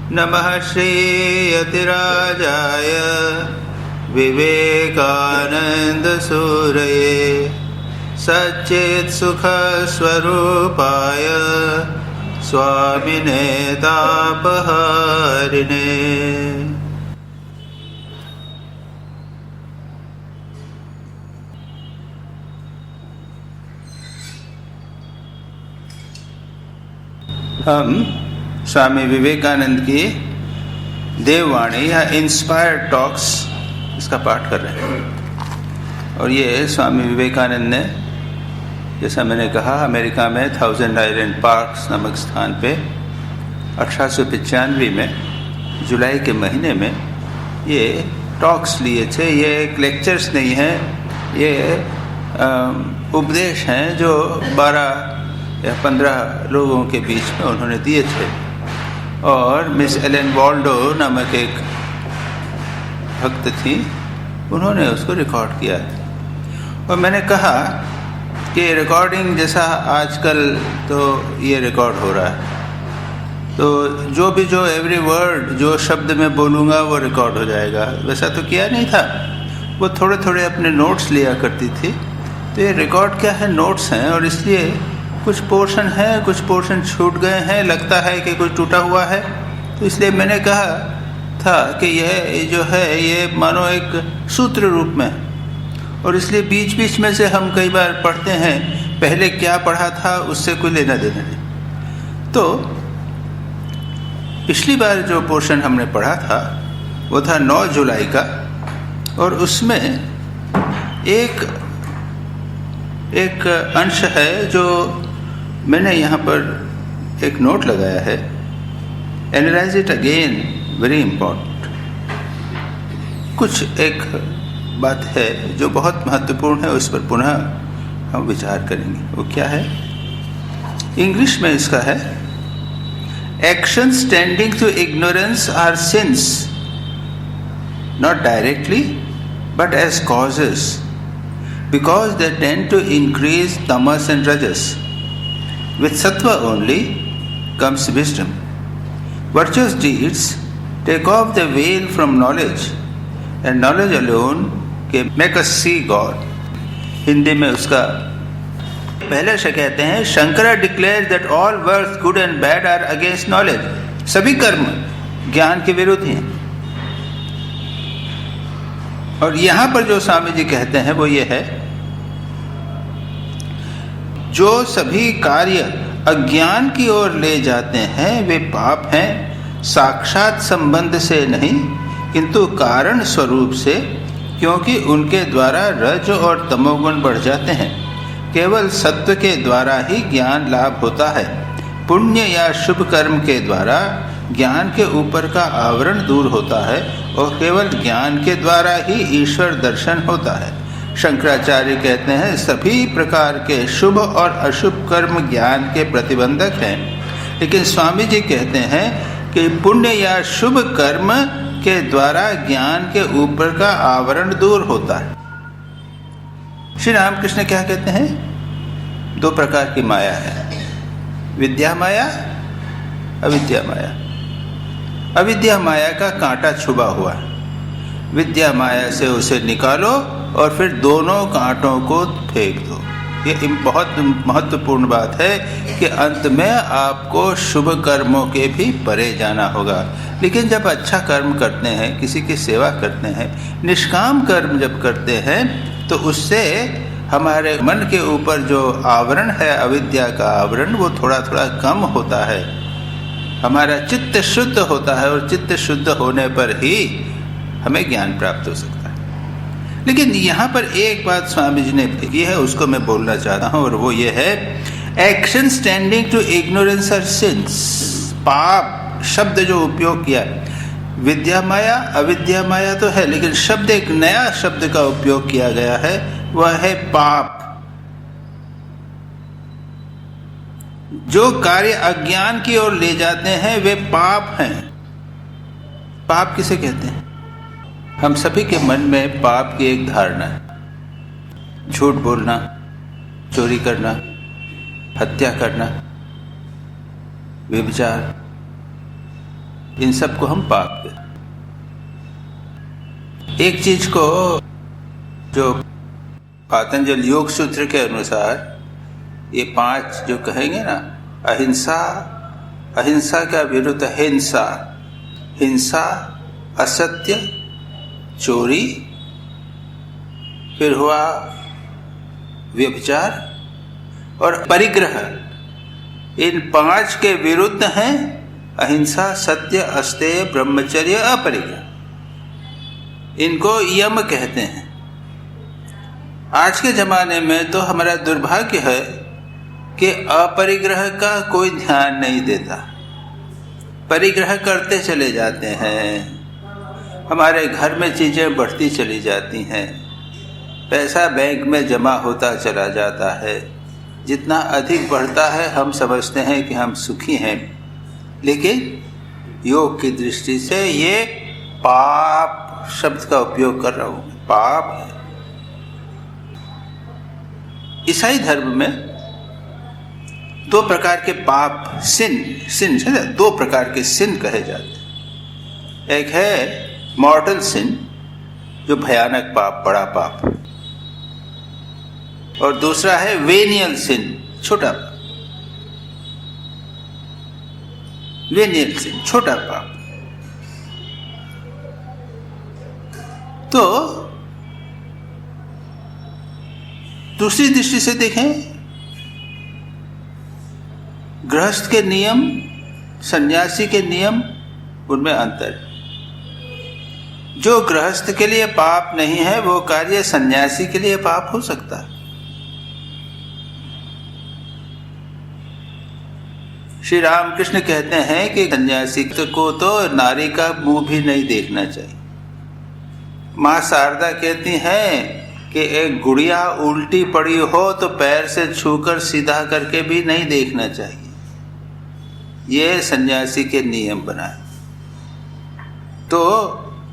नमः श्रीयतिराजाय विवेकानन्दसूरये सच्चित्सुखस्वरूपाय स्वामिने तापहारिणे। हम स्वामी विवेकानंद की देववाणी या इंस्पायर्ड टॉक्स इसका पाठ कर रहे हैं। और ये स्वामी विवेकानंद ने, जैसा मैंने कहा, अमेरिका में 1000 आइलैंड पार्क्स नामक स्थान पे 1895 में जुलाई के महीने में ये टॉक्स लिए थे। ये एक लेक्चर्स नहीं है, ये उपदेश हैं जो 12 या 15 लोगों के बीच में उन्होंने दिए थे। और मिस एलन वाल्डो नामक एक भक्त थी, उन्होंने उसको रिकॉर्ड किया। और मैंने कहा कि रिकॉर्डिंग जैसा आजकल तो ये रिकॉर्ड हो रहा है, तो जो एवरी वर्ड, जो शब्द मैं बोलूँगा वो रिकॉर्ड हो जाएगा। वैसा तो किया नहीं था, वो थोड़े थोड़े अपने नोट्स लिया करती थी। तो ये रिकॉर्ड क्या है, नोट्स हैं, और इसलिए कुछ पोर्शन है, कुछ पोर्शन छूट गए हैं, लगता है कि कुछ टूटा हुआ है। तो इसलिए मैंने कहा था कि यह जो है ये मानो एक सूत्र रूप में, और इसलिए बीच बीच में से हम कई बार पढ़ते हैं, पहले क्या पढ़ा था उससे कोई लेना देना नहीं। तो पिछली बार जो पोर्शन हमने पढ़ा था वो था 9 जुलाई का, और उसमें एक अंश है जो मैंने यहाँ पर एक नोट लगाया है, analyse it again, very important. कुछ एक बात है जो बहुत महत्वपूर्ण है, उस पर पुनः हम विचार करेंगे। वो क्या है? इंग्लिश में इसका है, actions tending to ignorance are sins, not directly but as causes, because they tend to increase tamas and rajas. With sattva only comes wisdom. Virtuous deeds take off the veil from knowledge, and knowledge alone can make us see God. Hindi में उसका पहले से कहते हैं, Shankara declares that all works good and bad are against knowledge. सभी कर्म ज्ञान के विरुद्ध हैं। और यहाँ पर जो स्वामी जी कहते हैं वो ये है, जो सभी कार्य अज्ञान की ओर ले जाते हैं वे पाप हैं, साक्षात संबंध से नहीं किंतु कारण स्वरूप से, क्योंकि उनके द्वारा रज और तमोगुण बढ़ जाते हैं। केवल सत्व के द्वारा ही ज्ञान लाभ होता है। पुण्य या शुभ कर्म के द्वारा ज्ञान के ऊपर का आवरण दूर होता है, और केवल ज्ञान के द्वारा ही ईश्वर दर्शन होता है। शंकराचार्य कहते हैं, सभी प्रकार के शुभ और अशुभ कर्म ज्ञान के प्रतिबंधक हैं, लेकिन स्वामी जी कहते हैं कि पुण्य या शुभ कर्म के द्वारा ज्ञान के ऊपर का आवरण दूर होता है। श्री रामकृष्ण क्या कहते हैं? 2 प्रकार की माया है, विद्या माया, अविद्या माया। अविद्या माया का कांटा छुपा हुआ है, विद्या माया से उसे निकालो और फिर दोनों कांटों को फेंक दो। ये बहुत महत्वपूर्ण बात है कि अंत में आपको शुभ कर्मों के भी परे जाना होगा। लेकिन जब अच्छा कर्म करते हैं, किसी की सेवा करते हैं, निष्काम कर्म जब करते हैं, तो उससे हमारे मन के ऊपर जो आवरण है, अविद्या का आवरण, वो थोड़ा थोड़ा कम होता है। हमारा चित्त शुद्ध होता है, और चित्त शुद्ध होने पर ही हमें ज्ञान प्राप्त हो सकता है। लेकिन यहाँ पर एक बात स्वामी जी ने की है, उसको मैं बोलना चाहता हूँ, और वो ये है, action standing to ignorance are sins. पाप शब्द जो उपयोग किया, विद्या माया अविद्या माया तो है, लेकिन शब्द, एक नया शब्द का उपयोग किया गया है, वह है पाप। जो कार्य अज्ञान की ओर ले जाते हैं वे पाप हैं। पाप किसे कहते हैं? हम सभी के मन में पाप की एक धारणा है, झूठ बोलना, चोरी करना, हत्या करना, व्यभिचार, इन सबको हम पाप कहते हैं। एक चीज को जो पातंजल योग सूत्र के अनुसार ये 5 जो कहेंगे ना, अहिंसा, अहिंसा का विरुद्ध हिंसा, हिंसा, असत्य, चोरी, फिर हुआ व्यभिचार और परिग्रह। इन 5 के विरुद्ध हैं अहिंसा, सत्य, अस्तेय, ब्रह्मचर्य, अपरिग्रह। इनको यम कहते हैं। आज के जमाने में तो हमारा दुर्भाग्य है कि अपरिग्रह का कोई ध्यान नहीं देता, परिग्रह करते चले जाते हैं। हमारे घर में चीजें बढ़ती चली जाती हैं, पैसा बैंक में जमा होता चला जाता है। जितना अधिक बढ़ता है हम समझते हैं कि हम सुखी हैं, लेकिन योग की दृष्टि से ये पाप शब्द का उपयोग कर रहा हूं, पाप है। ईसाई धर्म में 2 प्रकार के पाप, सिन 2 प्रकार के सिन कहे जाते हैं। एक है मॉर्टल सिन, जो भयानक पाप, बड़ा पाप, और दूसरा है वेनियल सिन, छोटा पाप। वेनियल सिन, छोटा पाप। तो दूसरी दृष्टि से देखें, गृहस्थ के नियम, सन्यासी के नियम, उनमें अंतर। जो गृहस्थ के लिए पाप नहीं है वो कार्य सन्यासी के लिए पाप हो सकता है। श्री रामकृष्ण कहते हैं कि सन्यासी को तो नारी का मुंह भी नहीं देखना चाहिए। माँ शारदा कहती हैं कि एक गुड़िया उल्टी पड़ी हो तो पैर से छूकर सीधा करके भी नहीं देखना चाहिए। ये सन्यासी के नियम बनाए। तो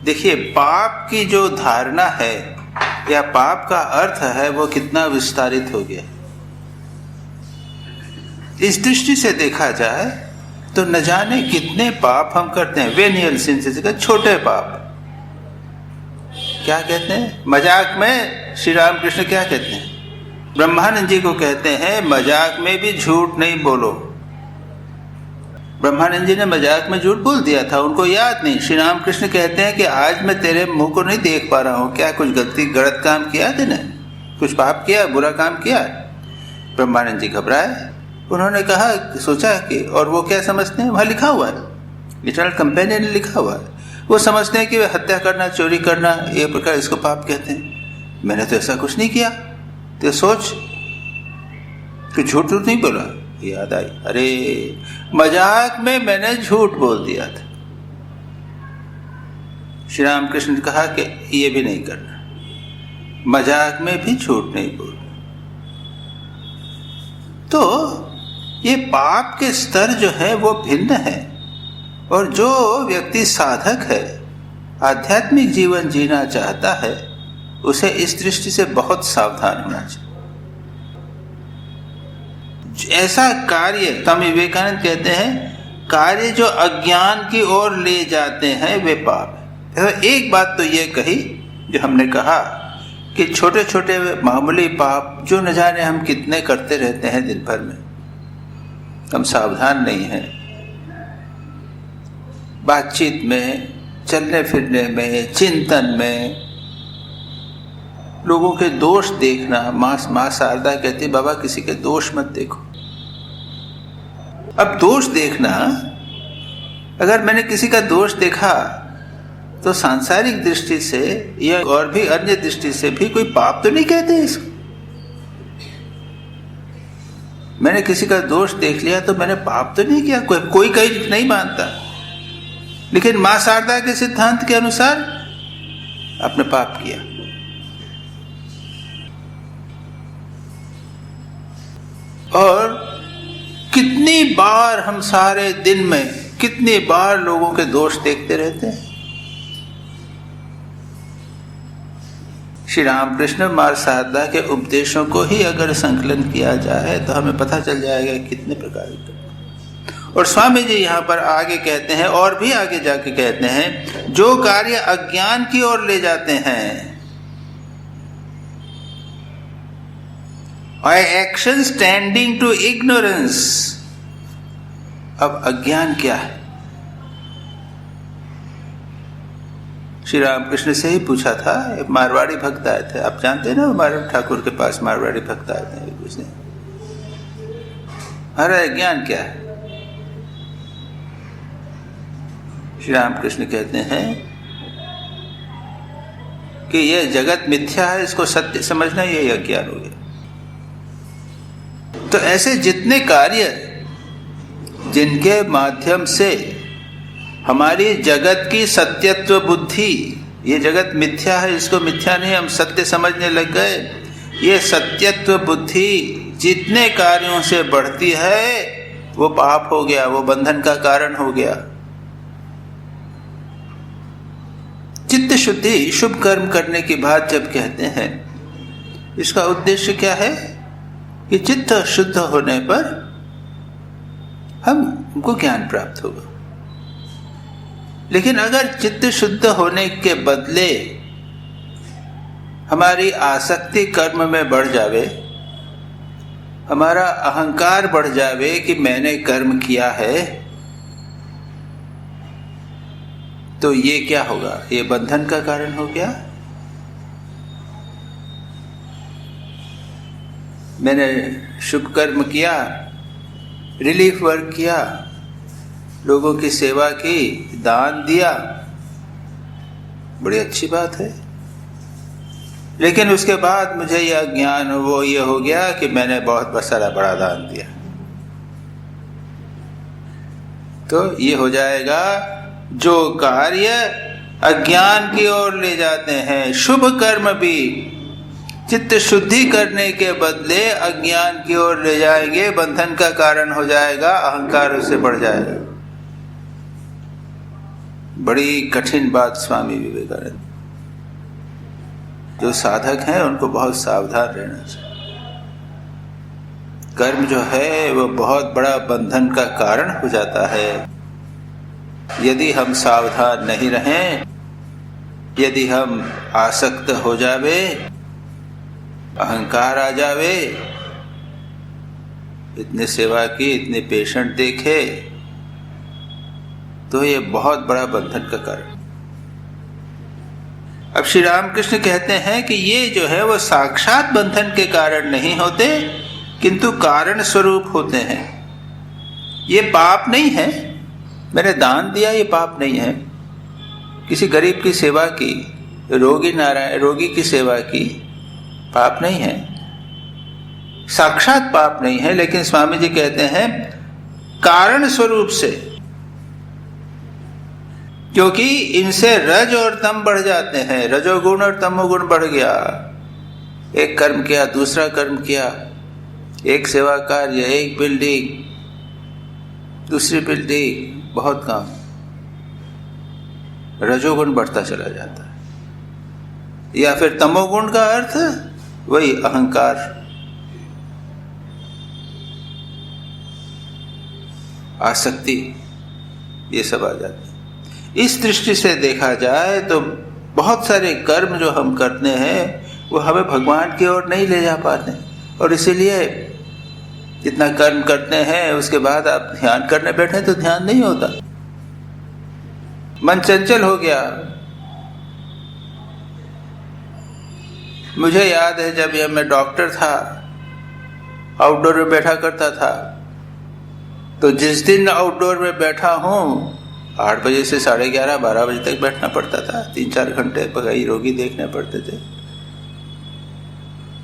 देखिए, पाप की जो धारणा है या पाप का अर्थ है वो कितना विस्तारित हो गया। इस दृष्टि से देखा जाए तो न जाने कितने पाप हम करते हैं। वेनियल सिन से छोटे पाप क्या कहते हैं? मजाक में श्री रामकृष्ण क्या कहते हैं? ब्रह्मानंद जी को कहते हैं मजाक में भी झूठ नहीं बोलो। ब्रह्मानंद जी ने मजाक में झूठ बोल दिया था, उनको याद नहीं। श्री रामकृष्ण कहते हैं कि आज मैं तेरे मुंह को नहीं देख पा रहा हूँ, क्या कुछ गलत काम किया तेने, कुछ पाप किया, बुरा काम किया? ब्रह्मानंद जी घबराए। उन्होंने कहा, सोचा कि, और वो क्या समझते हैं, वहाँ लिखा हुआ है, इटर्नल कंपेनियन ने लिखा हुआ है, वो समझते हैं कि हत्या करना, चोरी करना, ये प्रकार इसको पाप कहते हैं। मैंने तो ऐसा कुछ नहीं किया। तो सोच कि झूठ नहीं बोला। याद आई, अरे मजाक में मैंने झूठ बोल दिया था। श्री रामकृष्ण ने कहा कि ये भी नहीं करना, मजाक में भी झूठ नहीं बोलना। तो ये पाप के स्तर जो है वो भिन्न है, और जो व्यक्ति साधक है, आध्यात्मिक जीवन जीना चाहता है, उसे इस दृष्टि से बहुत सावधान होना चाहिए। ऐसा कार्य, स्वामी विवेकानंद कहते हैं, कार्य जो अज्ञान की ओर ले जाते हैं वे पाप है। तो एक बात तो ये कही जो हमने कहा कि छोटे छोटे मामूली पाप जो न जाने हम कितने करते रहते हैं दिन भर में, हम सावधान नहीं हैं। बातचीत में, चलने फिरने में, चिंतन में, लोगों के दोष देखना। माँ शारदा कहती, बाबा किसी के दोष मत देखो। अब दोष देखना, अगर मैंने किसी का दोष देखा तो सांसारिक दृष्टि से या और भी अन्य दृष्टि से भी कोई पाप तो नहीं कहते इसको। मैंने किसी का दोष देख लिया तो मैंने पाप तो नहीं किया, कोई कहीं नहीं मानता। लेकिन मां शारदा के सिद्धांत के अनुसार आपने पाप किया। और कितनी बार हम सारे दिन में कितनी बार लोगों के दोष देखते रहते हैं। श्री रामकृष्ण मां शारदा के उपदेशों को ही अगर संकलन किया जाए तो हमें पता चल जाएगा कितने प्रकार के। और स्वामी जी यहाँ पर आगे कहते हैं, और भी आगे जाके कहते हैं, जो कार्य अज्ञान की ओर ले जाते हैं, एक्शन टेंडिंग टू इग्नोरेंस। अब अज्ञान क्या है? श्री रामकृष्ण से ही पूछा था, एक मारवाड़ी भक्त आए थे, आप जानते हैं ना, हमारे ठाकुर के पास मारवाड़ी भक्त आए थे, पूछने, अरे अज्ञान क्या है? श्री रामकृष्ण कहते हैं कि यह जगत मिथ्या है, इसको सत्य समझना यही अज्ञान हो गया। तो ऐसे जितने कार्य जिनके माध्यम से हमारी जगत की सत्यत्व बुद्धि, ये जगत मिथ्या है, इसको मिथ्या नहीं हम सत्य समझने लग गए, ये सत्यत्व बुद्धि जितने कार्यों से बढ़ती है वो पाप हो गया, वो बंधन का कारण हो गया। चित्त शुद्धि, शुभ कर्म करने की बात जब कहते हैं, इसका उद्देश्य क्या है कि चित्त शुद्ध होने पर हमको ज्ञान प्राप्त होगा। लेकिन अगर चित्त शुद्ध होने के बदले हमारी आसक्ति कर्म में बढ़ जावे, हमारा अहंकार बढ़ जावे कि मैंने कर्म किया है, तो ये क्या होगा? ये बंधन का कारण हो गया। मैंने शुभ कर्म किया, रिलीफ वर्क किया, लोगों की सेवा की, दान दिया, बड़ी अच्छी बात है। लेकिन उसके बाद मुझे यह ज्ञान वो ये हो गया कि मैंने बहुत सारा बड़ा दान दिया, तो ये हो जाएगा जो कार्य अज्ञान की ओर ले जाते हैं। शुभ कर्म भी चित्त शुद्धि करने के बदले अज्ञान की ओर ले जाएंगे, बंधन का कारण हो जाएगा, अहंकार उससे बढ़ जाएगा। बड़ी कठिन बात स्वामी विवेकानंद, जो साधक हैं उनको बहुत सावधान रहना चाहिए। कर्म जो है वो बहुत बड़ा बंधन का कारण हो जाता है। यदि हम सावधान नहीं रहें, यदि हम आसक्त हो जावे, अहंकार आ जावे, इतने सेवा की, इतने पेशेंट देखे, तो ये बहुत बड़ा बंधन का कारण। अब श्री रामकृष्ण कहते हैं कि ये जो है वो साक्षात बंधन के कारण नहीं होते, किंतु कारण स्वरूप होते हैं। ये पाप नहीं है, मैंने दान दिया, ये पाप नहीं है। किसी गरीब की सेवा की, रोगी की सेवा की, पाप नहीं है, साक्षात पाप नहीं है। लेकिन स्वामी जी कहते हैं कारण स्वरूप से, क्योंकि इनसे रज और तम बढ़ जाते हैं, रजोगुण और तमोगुण बढ़ गया। एक कर्म किया, दूसरा कर्म किया, एक सेवा कार्य, एक बिल्डिंग, दूसरी बिल्डिंग, बहुत काम, रजोगुण बढ़ता चला जाता है। या फिर तमोगुण का अर्थ वही अहंकार, आसक्ति, ये सब आ जाते हैं। इस दृष्टि से देखा जाए तो बहुत सारे कर्म जो हम करते हैं वो हमें भगवान की ओर नहीं ले जा पाते, और इसीलिए जितना कर्म करते हैं उसके बाद आप ध्यान करने बैठे तो ध्यान नहीं होता, मन चंचल हो गया। मुझे याद है जब मैं डॉक्टर था, आउटडोर में बैठा करता था, तो जिस दिन आउटडोर में बैठा हूँ 8 बजे से 11:30 12 बजे तक बैठना पड़ता था, 3-4 घंटे कई रोगी देखने पड़ते थे।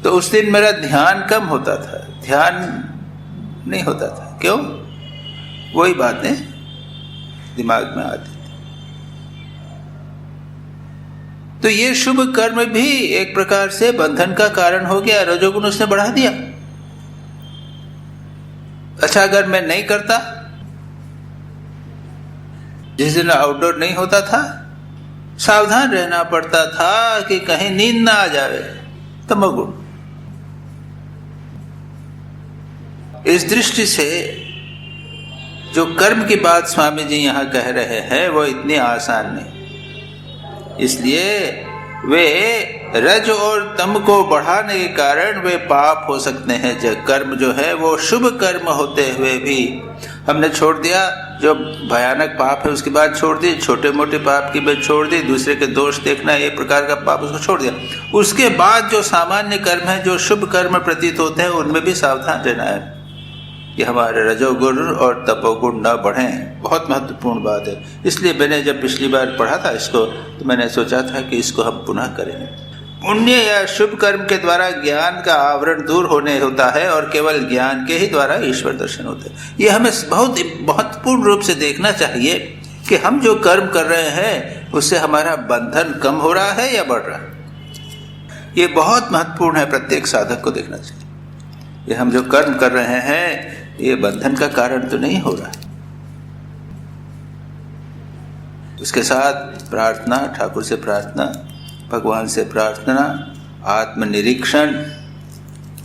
तो उस दिन मेरा ध्यान कम होता था, ध्यान नहीं होता था। क्यों? वही बातें दिमाग में आती थी। तो ये शुभ कर्म भी एक प्रकार से बंधन का कारण हो गया, रजोगुण उसने बढ़ा दिया। अच्छा, अगर मैं नहीं करता, जिस दिन आउटडोर नहीं होता था, सावधान रहना पड़ता था कि कहीं नींद ना आ जाए, तमोगुण। इस दृष्टि से जो कर्म की बात स्वामी जी यहाँ कह रहे हैं वो इतनी आसान नहीं। इसलिए वे रज और तम को बढ़ाने के कारण वे पाप हो सकते हैं। जो कर्म जो है वो शुभ कर्म होते हुए भी हमने छोड़ दिया, जो भयानक पाप है उसके बाद छोड़ दी, छोटे मोटे पाप की बात छोड़ दी, दूसरे के दोष देखना एक प्रकार का पाप उसको छोड़ दिया। उसके बाद जो सामान्य कर्म है, जो शुभ कर्म प्रतीत होते हैं, उनमें भी सावधान रहना है कि हमारे रजोगुण और तपोगुण न बढ़ें। बहुत महत्वपूर्ण बात है। इसलिए मैंने जब पिछली बार पढ़ा था इसको तो मैंने सोचा था कि इसको हम पुनः करेंगे। पुण्य या शुभ कर्म के द्वारा ज्ञान का आवरण दूर होने होता है और केवल ज्ञान के ही द्वारा ईश्वर दर्शन होता है। ये हमें बहुत महत्वपूर्ण रूप से देखना चाहिए कि हम जो कर्म कर रहे हैं उससे हमारा बंधन कम हो रहा है या बढ़ रहा है। ये बहुत महत्वपूर्ण है, प्रत्येक साधक को देखना चाहिए। ये हम जो कर्म कर रहे हैं ये बंधन का कारण तो नहीं हो रहा। उसके साथ प्रार्थना, ठाकुर से प्रार्थना, भगवान से प्रार्थना, आत्मनिरीक्षण,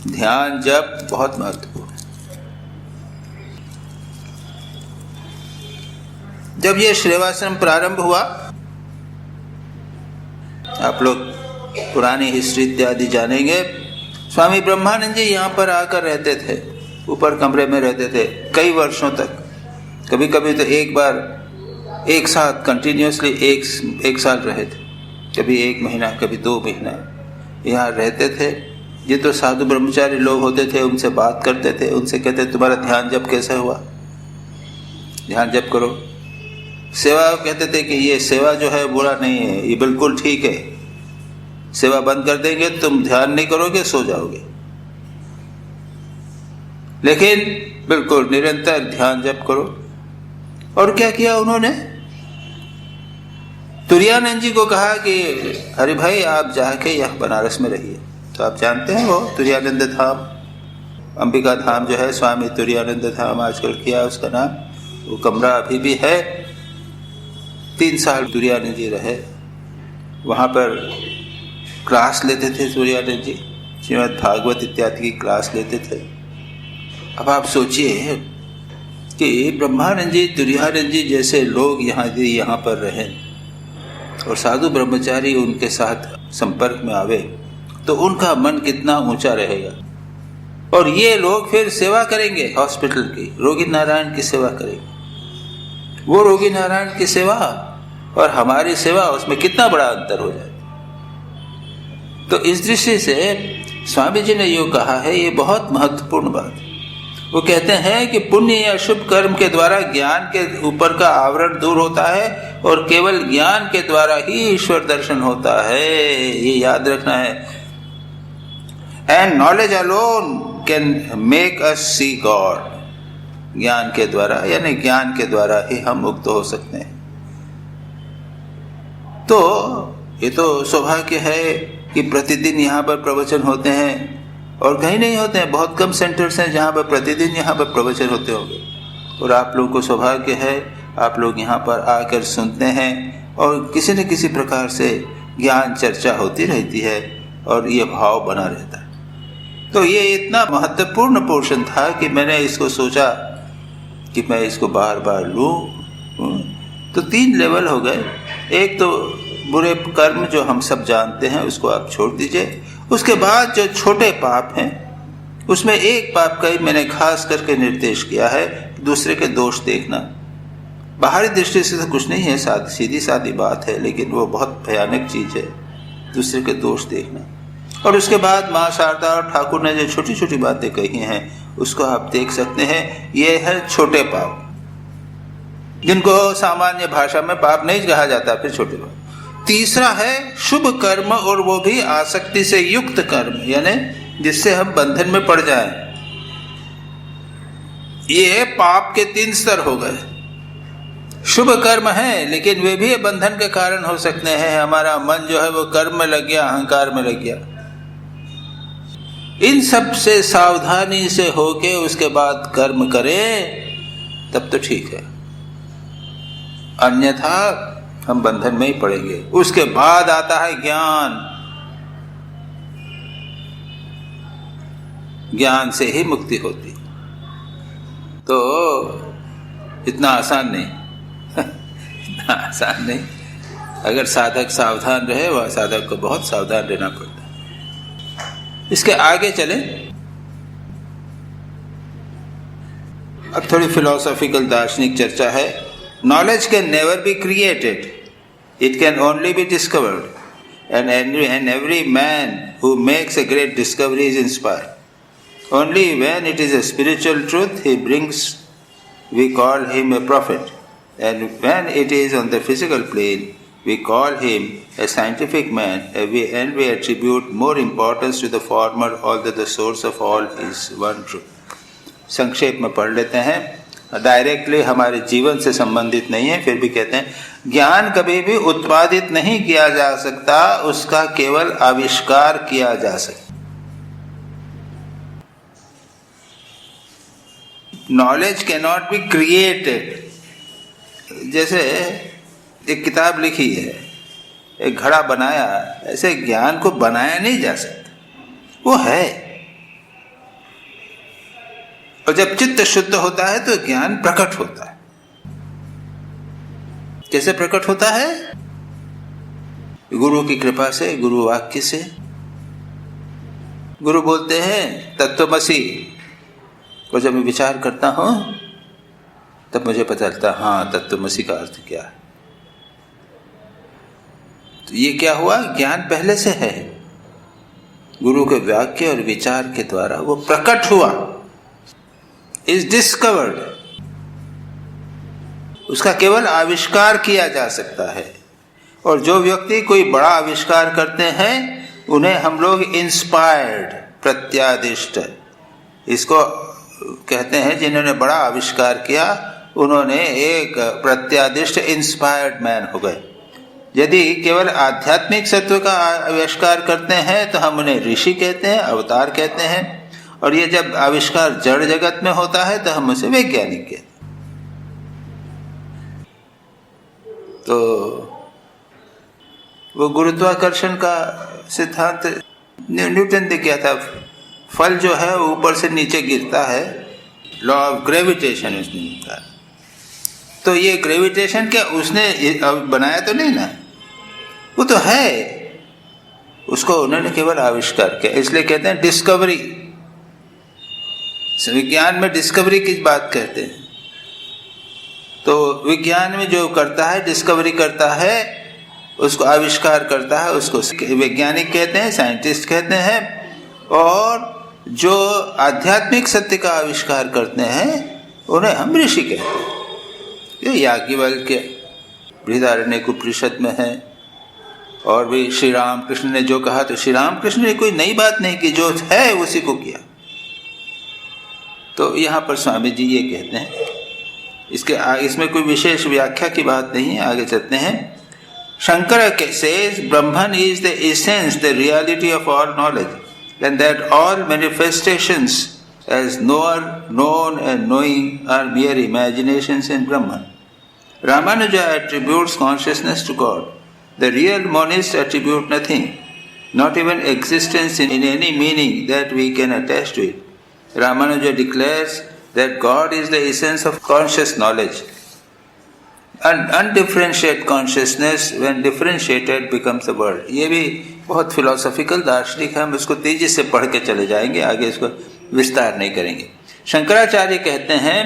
ध्यान, जप बहुत महत्वपूर्ण है। जब ये श्रेवाश्रम प्रारंभ हुआ, आप लोग पुरानी हिस्ट्री इत्यादि जानेंगे, स्वामी ब्रह्मानंद जी यहाँ पर आकर रहते थे, ऊपर कमरे में रहते थे कई वर्षों तक। कभी कभी तो एक बार एक साथ कंटिन्यूसली एक साल रहे थे, कभी 1 महीना, कभी 2 महीना यहाँ रहते थे। ये तो साधु ब्रह्मचारी लोग होते थे, उनसे बात करते थे, उनसे कहते तुम्हारा ध्यान जप कैसा हुआ, ध्यान जप करो। सेवा कहते थे कि ये सेवा जो है बुरा नहीं है, ये बिल्कुल ठीक है, सेवा बंद कर देंगे तुम ध्यान नहीं करोगे, सो जाओगे। लेकिन बिल्कुल निरंतर ध्यान जप करो। और क्या किया उन्होंने, तुरानंद जी को कहा कि हरि भाई आप जाके यहाँ बनारस में रहिए। तो आप जानते हैं वो तुरानंद धाम, अंबिका धाम जो है, स्वामी तुरानंद धाम आजकल किया उसका नाम, वो कमरा अभी भी है। 3 साल तुरानंद जी रहे वहाँ पर, क्लास लेते थे तुरानंद जी, श्रीमद् भागवत इत्यादि की क्लास लेते थे। अब आप सोचिए कि ब्रह्मानंद जी, तुरानंद जी जैसे लोग यहाँ पर रहें और साधु ब्रह्मचारी उनके साथ संपर्क में आवे तो उनका मन कितना ऊंचा रहेगा। और ये लोग फिर सेवा करेंगे हॉस्पिटल की, रोगी नारायण की सेवा करेंगे। वो रोगी नारायण की सेवा और हमारी सेवा, उसमें कितना बड़ा अंतर हो जाए। तो इस दृष्टि से स्वामी जी ने जो कहा है ये बहुत महत्वपूर्ण बात है। वो कहते हैं कि पुण्य या शुभ कर्म के द्वारा ज्ञान के ऊपर का आवरण दूर होता है और केवल ज्ञान के द्वारा ही ईश्वर दर्शन होता है। ये याद रखना है। And knowledge alone can make us see God. ज्ञान के द्वारा, यानी ज्ञान के द्वारा ही हम मुक्त हो सकते हैं। तो ये तो सौभाग्य है कि प्रतिदिन यहाँ पर प्रवचन होते हैं, और कहीं नहीं होते हैं, बहुत कम सेंटर्स हैं जहाँ पर प्रतिदिन यहाँ पर प्रवचन होते होंगे। और आप लोगों को सौभाग्य है, आप लोग यहाँ पर आकर सुनते हैं और किसी न किसी प्रकार से ज्ञान चर्चा होती रहती है और ये भाव बना रहता है। तो ये इतना महत्वपूर्ण पोर्शन था कि मैंने इसको सोचा कि मैं इसको बार बार लूँ। तो 3 लेवल हो गए। एक तो बुरे कर्म जो हम सब जानते हैं उसको आप छोड़ दीजिए। उसके बाद जो छोटे पाप हैं उसमें एक पाप का ही मैंने खास करके निर्देश किया है, दूसरे के दोष देखना। बाहरी दृष्टि से तो कुछ नहीं है, सीधी सादी बात है, लेकिन वो बहुत भयानक चीज़ है, दूसरे के दोष देखना। और उसके बाद माँ शारदा और ठाकुर ने जो छोटी छोटी बातें कही हैं उसको आप देख सकते हैं। ये है छोटे पाप, जिनको सामान्य भाषा में पाप नहीं कहा जाता, फिर छोटे पाप। तीसरा है शुभ कर्म, और वो भी आसक्ति से युक्त कर्म, यानी जिससे हम बंधन में पड़ जाएं। ये पाप के 3 स्तर हो गए। शुभ कर्म है लेकिन वे भी बंधन के कारण हो सकते हैं। हमारा मन जो है वो कर्म में लग गया, अहंकार में लग गया। इन सब से सावधानी से होके उसके बाद कर्म करें तब तो ठीक है, अन्यथा हम बंधन में ही पड़ेंगे। उसके बाद आता है ज्ञान। ज्ञान से ही मुक्ति होती। तो इतना आसान नहीं इतना आसान नहीं। अगर साधक सावधान रहे, वह साधक को बहुत सावधान रहना पड़ता है। इसके आगे चले, अब थोड़ी फिलोसॉफिकल दार्शनिक चर्चा है। Knowledge can never be created, it can only be discovered, and every man who makes a great discovery is inspired. Only when it is a spiritual truth he brings, we call him a prophet, and when it is on the physical plane, we call him a scientific man, and we attribute more importance to the former, although the source of all is one truth. संक्षेप में पढ़ लेते हैं, directly हमारे जीवन से संबंधित नहीं है, फिर भी कहते हैं ज्ञान कभी भी उत्पादित नहीं किया जा सकता, उसका केवल आविष्कार किया जा सकता। Knowledge can not be created. जैसे एक किताब लिखी है, एक घड़ा बनाया, ऐसे ज्ञान को बनाया नहीं जा सकता, वो है। और जब चित्त शुद्ध होता है तो ज्ञान प्रकट होता है। कैसे प्रकट होता है? गुरु की कृपा से, गुरु वाक्य से। गुरु बोलते हैं तत्वमसि, और जब मैं विचार करता हूं तब मुझे पता चलता, हाँ तत्वमसि का अर्थ क्या है। तो ये क्या हुआ? ज्ञान पहले से है, गुरु के वाक्य और विचार के द्वारा वो प्रकट हुआ, इज डिस्कवर्ड। उसका केवल आविष्कार किया जा सकता है। और जो व्यक्ति कोई बड़ा आविष्कार करते हैं उन्हें हम लोग इंस्पायर्ड, प्रत्यादिष्ट, इसको कहते हैं। जिन्होंने बड़ा आविष्कार किया उन्होंने एक प्रत्यादिष्ट इंस्पायर्ड मैन हो गए। यदि केवल आध्यात्मिक सत्व का आविष्कार करते हैं तो हम उन्हें ऋषि कहते हैं, अवतार कहते हैं। और ये जब आविष्कार जड़ जगत में होता है तो हम उसे वैज्ञानिक कहते हैं। तो वो गुरुत्वाकर्षण का सिद्धांत न्यूटन ने किया था। फल जो है ऊपर से नीचे गिरता है, लॉ ऑफ ग्रेविटेशन उसने निकाला। तो ये ग्रेविटेशन क्या उसने बनाया तो नहीं ना, वो तो है, उसको उन्होंने केवल आविष्कार किया। इसलिए कहते हैं डिस्कवरी। विज्ञान में डिस्कवरी की बात कहते हैं। तो विज्ञान में जो करता है, डिस्कवरी करता है, उसको आविष्कार करता है, उसको वैज्ञानिक कहते हैं, साइंटिस्ट कहते हैं। और जो आध्यात्मिक सत्य का आविष्कार करते हैं उन्हें हम ऋषि कहते हैं। ये याज्ञवल्क्य बृहदारण्यक उपनिषद में है। और भी श्री राम कृष्ण ने जो कहा, तो श्री राम कृष्ण ने कोई नई बात नहीं की, जो है उसी को किया। तो यहाँ पर स्वामी जी ये कहते हैं, इसमें कोई विशेष व्याख्या की बात नहीं है, आगे चलते हैं। Shankar says Brahman is the essence, the reality of all knowledge, and that all manifestations as knower, known and knowing are mere imaginations in Brahman. Ramanuja attributes consciousness to God. The real monists attribute nothing, not even existence in any meaning that we can attach to it. Ramanuja declares that God is the essence of conscious knowledge. And undifferentiated consciousness, when differentiated, becomes the world. ये भी बहुत philosophical दार्शनिक है, हम इसको तेजी से पढ़ के चले जाएंगे, आगे इसको विस्तार नहीं करेंगे। शंकराचार्य कहते हैं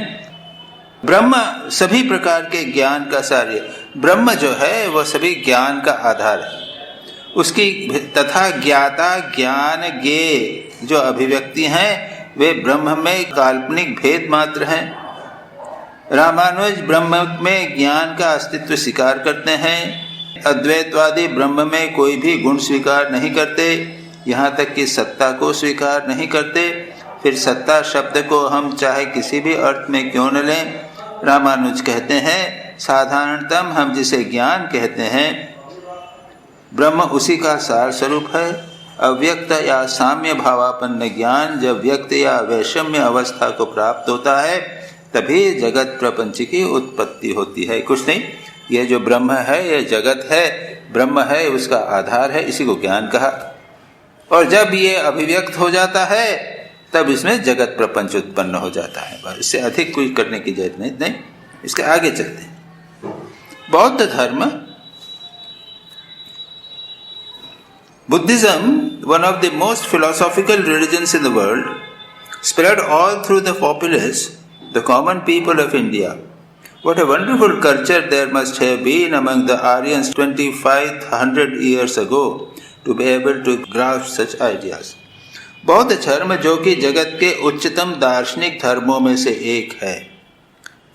ब्रह्म सभी प्रकार के ज्ञान का सार। ब्रह्म जो है वह सभी ज्ञान का आधार है। उसकी तथा ज्ञाता ज्ञान ज्ञेय जो अभिव्यक्ति हैं वे ब्रह्म में काल्पनिक भेद मात्र हैं। रामानुज ब्रह्म में ज्ञान का अस्तित्व स्वीकार करते हैं। अद्वैतवादी ब्रह्म में कोई भी गुण स्वीकार नहीं करते, यहाँ तक कि सत्ता को स्वीकार नहीं करते। फिर सत्ता शब्द को हम चाहे किसी भी अर्थ में क्यों न लें, रामानुज कहते हैं साधारणतम हम जिसे ज्ञान कहते हैं ब्रह्म उसी का सार स्वरूप है। अव्यक्त या साम्य भावापन्न ज्ञान जब व्यक्त या वैषम्य अवस्था को प्राप्त होता है तभी जगत प्रपंच की उत्पत्ति होती है। कुछ नहीं, ये जो ब्रह्म है ये जगत है, ब्रह्म है उसका आधार है, इसी को ज्ञान कहा। और जब ये अभिव्यक्त हो जाता है तब इसमें जगत प्रपंच उत्पन्न हो जाता है। इससे अधिक कुछ करने की जरूरत नहीं। इसके आगे चलते हैं। बौद्ध धर्म, Buddhism, one of the most philosophical religions in the world, spread all through the populace, the common people of India. What a wonderful culture there must have been among the Aryans 2500 years ago to be able to grasp such ideas. बौद्ध धर्म जो कि जगत के उच्चतम दार्शनिक धर्मों में से एक है,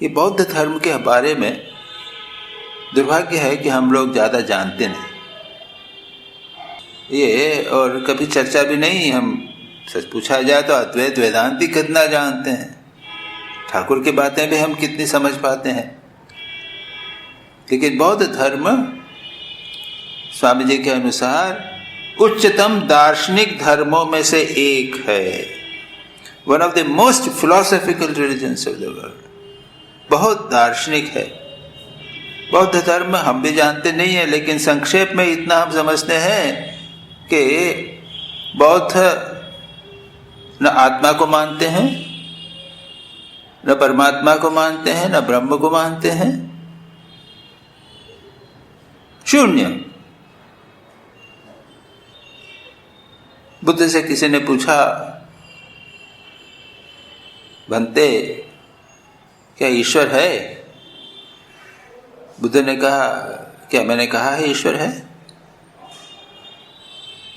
ये बौद्ध धर्म के बारे में दुर्भाग्य है कि हम लोग ज़्यादा जानते नहीं, ये और कभी चर्चा भी नहीं। हम सच पूछा जाए तो अद्वैत वेदांती कितना जानते हैं, ठाकुर की बातें भी हम कितनी समझ पाते हैं, लेकिन बौद्ध धर्म स्वामी जी के अनुसार उच्चतम दार्शनिक धर्मों में से एक है। One of the most philosophical religions of the world, बहुत दार्शनिक है। बौद्ध धर्म हम भी जानते नहीं है, लेकिन संक्षेप में इतना हम समझते हैं कि बौद्ध न आत्मा को मानते हैं, न परमात्मा को मानते हैं, न ब्रह्म को मानते हैं, शून्य। बुद्ध से किसी ने पूछा, बनते क्या ईश्वर है? बुद्ध ने कहा, क्या मैंने कहा है ईश्वर है?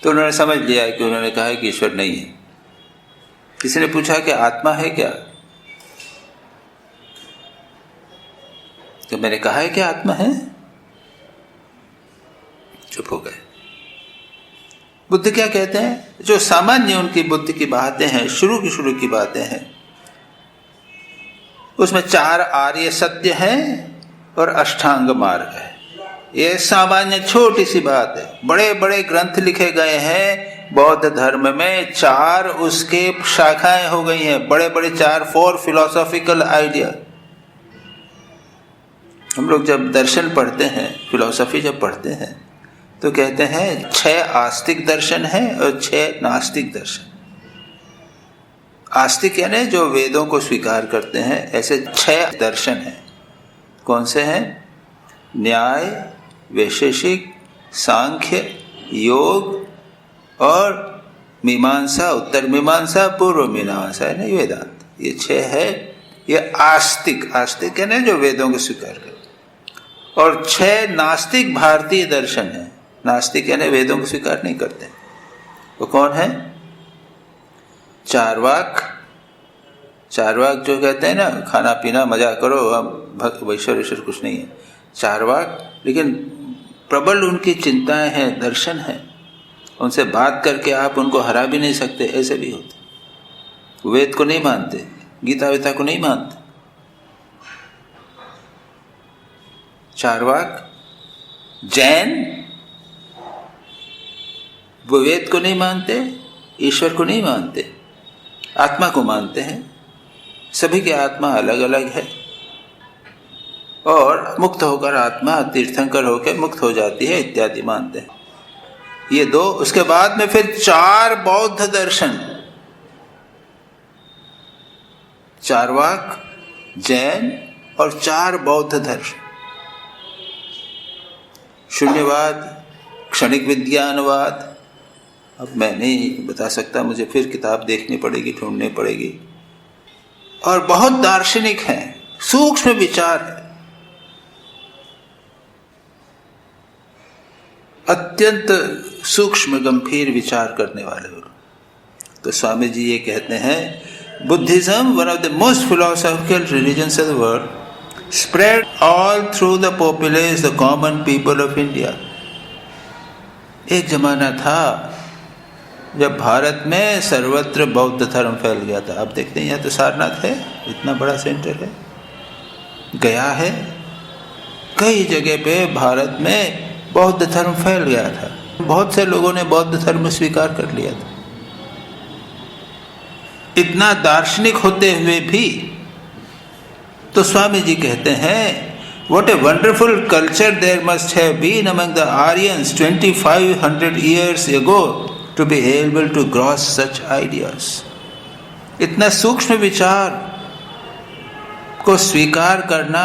तो उन्होंने समझ लिया कि उन्होंने कहा है कि ईश्वर नहीं है। किसी ने पूछा कि आत्मा है क्या? तो मैंने कहा है कि आत्मा है। चुप हो गए। बुद्ध क्या कहते हैं? जो सामान्य उनकी बुद्धि की बातें हैं, शुरू की बातें हैं, उसमें 4 आर्य सत्य हैं और अष्टांग मार्ग है। ये सामान्य छोटी सी बात है। बड़े बड़े ग्रंथ लिखे गए हैं बौद्ध धर्म में, 4 उसके शाखाएं हो गई हैं, बड़े बड़े 4 फिलोसॉफिकल आइडिया। हम लोग जब दर्शन पढ़ते हैं, फिलोसॉफी जब पढ़ते हैं, तो कहते हैं 6 आस्तिक दर्शन है और 6 नास्तिक दर्शन। आस्तिक यानी जो वेदों को स्वीकार करते हैं, ऐसे 6 दर्शन हैं। कौन से हैं? न्याय, वैशेषिक, सांख्य, योग और मीमांसा, उत्तर मीमांसा, पूर्व मीमांसा है ना, वेदांत। ये 6 है। ये आस्तिक, आस्तिक है ना जो वेदों को स्वीकार करते। और 6 नास्तिक भारतीय दर्शन है। नास्तिक यानी वेदों को स्वीकार नहीं करते। वो कौन है? चार्वाक। चार्वाक जो कहते हैं ना, खाना पीना मजा करो, अब ईश्वर कुछ नहीं है, चार्वाक। लेकिन प्रबल उनकी चिंताएं हैं, दर्शन है, उनसे बात करके आप उनको हरा भी नहीं सकते, ऐसे भी होते। वेद को नहीं मानते, गीता वीता को नहीं मानते। चार्वाक। जैन, वो वेद को नहीं मानते, ईश्वर को नहीं मानते, आत्मा को मानते हैं। सभी की आत्मा अलग अलग है और मुक्त होकर आत्मा तीर्थंकर होकर मुक्त हो जाती है इत्यादि मानते हैं। ये 2। उसके बाद में फिर 4 बौद्ध दर्शन, चार्वाक, जैन और 4 बौद्ध दर्शन। शून्यवाद, क्षणिक विज्ञानवाद। अब मैं नहीं बता सकता, मुझे फिर किताब देखनी पड़ेगी, ढूंढनी पड़ेगी। और बहुत दार्शनिक हैं, सूक्ष्म विचार है, अत्यंत सूक्ष्म गंभीर विचार करने वाले लोग। तो स्वामी जी ये कहते हैं, Buddhism, one of the most philosophical religions of the world, spread all through the populace, the common people of India. एक जमाना था जब भारत में सर्वत्र बौद्ध धर्म फैल गया था। आप देखते हैं यहाँ तो सारनाथ है, इतना बड़ा सेंटर है, गया है, कई जगह पे भारत में बौद्ध धर्म फैल गया था। बहुत से लोगों ने बौद्ध धर्म स्वीकार कर लिया था। इतना दार्शनिक होते हुए भी तो स्वामी जी कहते हैं, what a wonderful culture there must have been among the Aryans 2500 years ago to be able to grasp such ideas. इतना सूक्ष्म विचार को स्वीकार करना,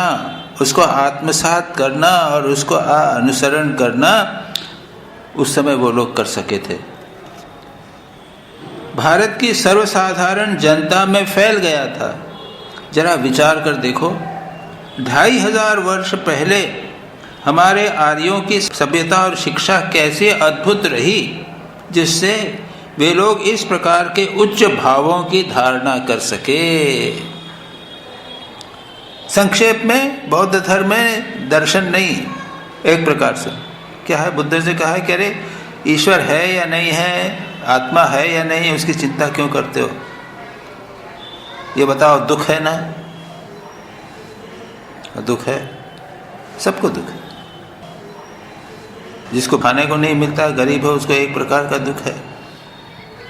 उसको आत्मसात करना और उसको अनुसरण करना उस समय वो लोग कर सके थे। भारत की सर्वसाधारण जनता में फैल गया था। जरा विचार कर देखो, 2500 वर्ष पहले हमारे आर्यों की सभ्यता और शिक्षा कैसे अद्भुत रही, जिससे वे लोग इस प्रकार के उच्च भावों की धारणा कर सके। संक्षेप में बौद्ध धर्म में दर्शन नहीं, एक प्रकार से क्या है, बुद्ध से कहा है कि अरे ईश्वर है या नहीं है, आत्मा है या नहीं, उसकी चिंता क्यों करते हो, ये बताओ। दुख है ना, दुख है, सबको दुख है। जिसको खाने को नहीं मिलता, गरीब है, उसको एक प्रकार का दुख है।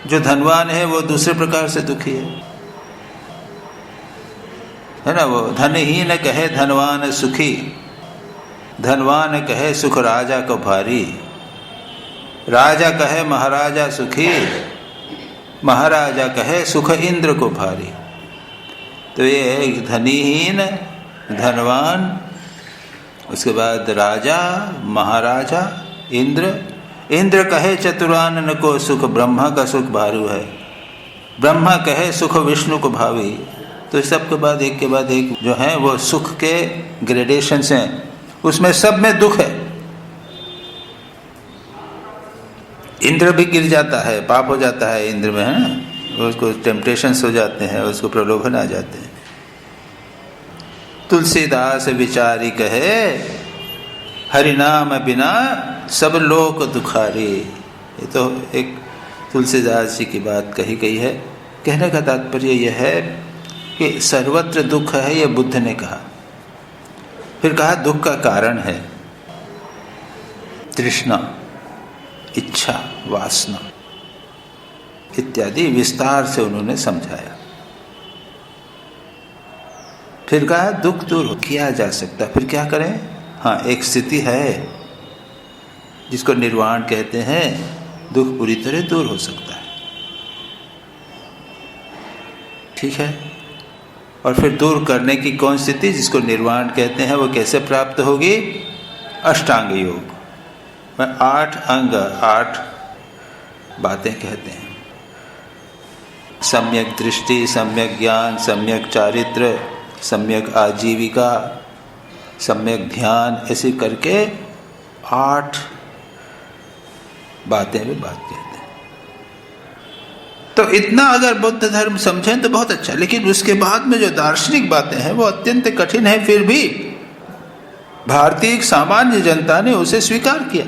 जो धनवान है वो दूसरे प्रकार से दुखी है ना। वो धनहीन कहे धनवान सुखी, धनवान कहे सुख राजा को भारी, राजा कहे महाराजा सुखी, महाराजा कहे सुख इंद्र को भारी। तो ये धनीहीन, धनवान, उसके बाद राजा, महाराजा, इंद्र। इंद्र कहे चतुरानन को सुख ब्रह्मा का सुख भारू है, ब्रह्मा कहे सुख विष्णु को भावी। तो सब के बाद एक जो है वो सुख के ग्रेडेशंस हैं, उसमें सब में दुख है। इंद्र भी गिर जाता है, पाप हो जाता है इंद्र में, है ना, उसको टेम्पटेशंस हो जाते हैं, उसको प्रलोभन आ जाते हैं। तुलसीदास विचारी कहे हरि नाम बिना सब लोक दुखारी। ये तो एक तुलसीदास जी की बात कही गई है। कहने का तात्पर्य यह है कि सर्वत्र दुख है, ये बुद्ध ने कहा। फिर कहा दुख का कारण है तृष्णा, इच्छा, वासना इत्यादि विस्तार से उन्होंने समझाया। फिर कहा दुख दूर किया जा सकता, फिर क्या करें। हाँ, एक स्थिति है जिसको निर्वाण कहते हैं, दुख पूरी तरह दूर हो सकता है, ठीक है। और फिर दूर करने की कौन स्थिति, जिसको निर्वाण कहते हैं, वो कैसे प्राप्त होगी। अष्टांग योग में 8 अंग, 8 बातें कहते हैं। सम्यक दृष्टि, सम्यक ज्ञान, सम्यक चारित्र, सम्यक आजीविका, सम्यक ध्यान, ऐसे करके 8 बातें भी बात कहते हैं। तो इतना अगर बौद्ध धर्म समझें तो बहुत अच्छा, लेकिन उसके बाद में जो दार्शनिक बातें हैं वो अत्यंत कठिन है। फिर भी भारतीय सामान्य जनता ने उसे स्वीकार किया।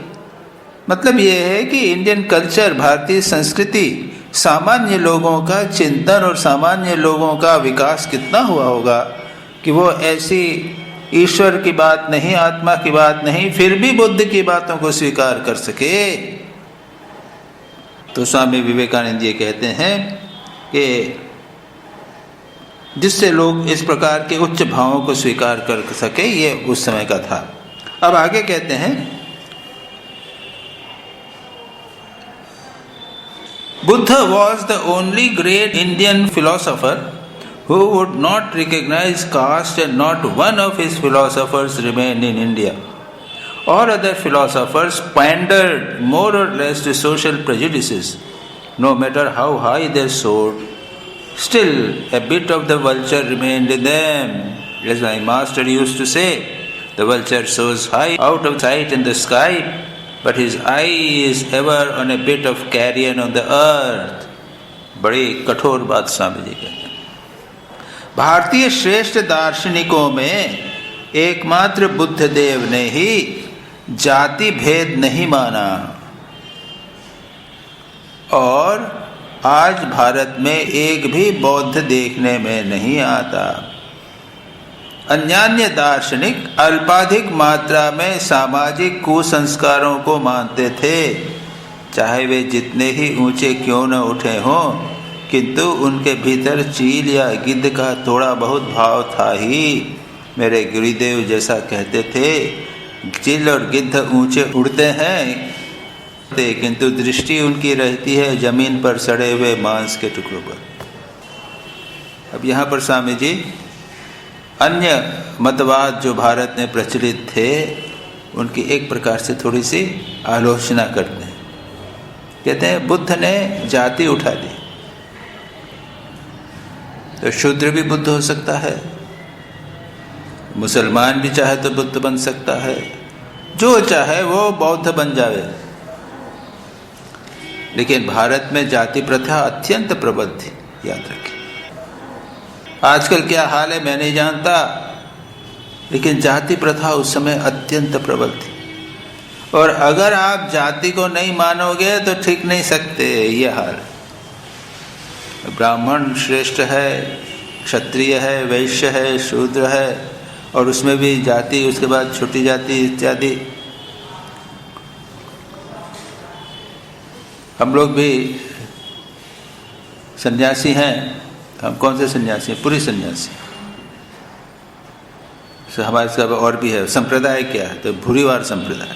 मतलब ये है कि इंडियन कल्चर, भारतीय संस्कृति, सामान्य लोगों का चिंतन और सामान्य लोगों का विकास कितना हुआ होगा कि वो ऐसी ईश्वर की बात नहीं, आत्मा की बात नहीं, फिर भी बुद्ध की बातों को स्वीकार कर सके। तो स्वामी विवेकानंद ये कहते हैं कि जिससे लोग इस प्रकार के उच्च भावों को स्वीकार कर सके, ये उस समय का था। अब आगे कहते हैं, Buddha was the only great Indian philosopher who would not recognize caste, and not one of his philosophers remained in India. All other philosophers pandered more or less to social prejudices, no matter how high they soared. Still, a bit of the vulture remained in them. As my master used to say, the vulture soars high out of sight in the sky, but his eye is ever on a bit of carrion on the earth. बड़ी कठोर बात स्वामी जी कहते हैं। भारतीय श्रेष्ठ दार्शनिकों में एकमात्र बुद्ध देव ने ही जाति भेद नहीं माना, और आज भारत में एक भी बौद्ध देखने में नहीं आता। अन्यान्य दार्शनिक अल्पाधिक मात्रा में सामाजिक कुसंस्कारों को मानते थे, चाहे वे जितने ही ऊंचे क्यों न उठे हों, किंतु उनके भीतर चील या गिद्ध का थोड़ा बहुत भाव था ही। मेरे गुरुदेव जैसा कहते थे, चील और गिद्ध ऊंचे उड़ते हैं, किंतु दृष्टि उनकी रहती है जमीन पर सड़े हुए मांस के टुकड़ों पर। अब यहाँ पर स्वामी जी अन्य मतवाद जो भारत में प्रचलित थे उनकी एक प्रकार से थोड़ी सी आलोचना करते हैं। कहते हैं बुद्ध ने जाति उठा दी, तो शूद्र भी बुद्ध हो सकता है, मुसलमान भी चाहे तो बुद्ध बन सकता है, जो चाहे वो बौद्ध बन जावे। लेकिन भारत में जाति प्रथा अत्यंत प्रबल थी, याद रखें। आजकल क्या हाल है मैं नहीं जानता, लेकिन जाति प्रथा उस समय अत्यंत प्रबल थी। और अगर आप जाति को नहीं मानोगे तो ठीक नहीं सकते, ये हाल। ब्राह्मण श्रेष्ठ है, क्षत्रिय है, वैश्य है, शूद्र है, और उसमें भी जाति, उसके बाद छोटी जाति इत्यादि। हम लोग भी सन्यासी हैं। हम कौन से सन्यासी हैं? पूरी सन्यासी। तो हमारे सब और भी है। संप्रदाय क्या है? तो भूरीवार संप्रदाय।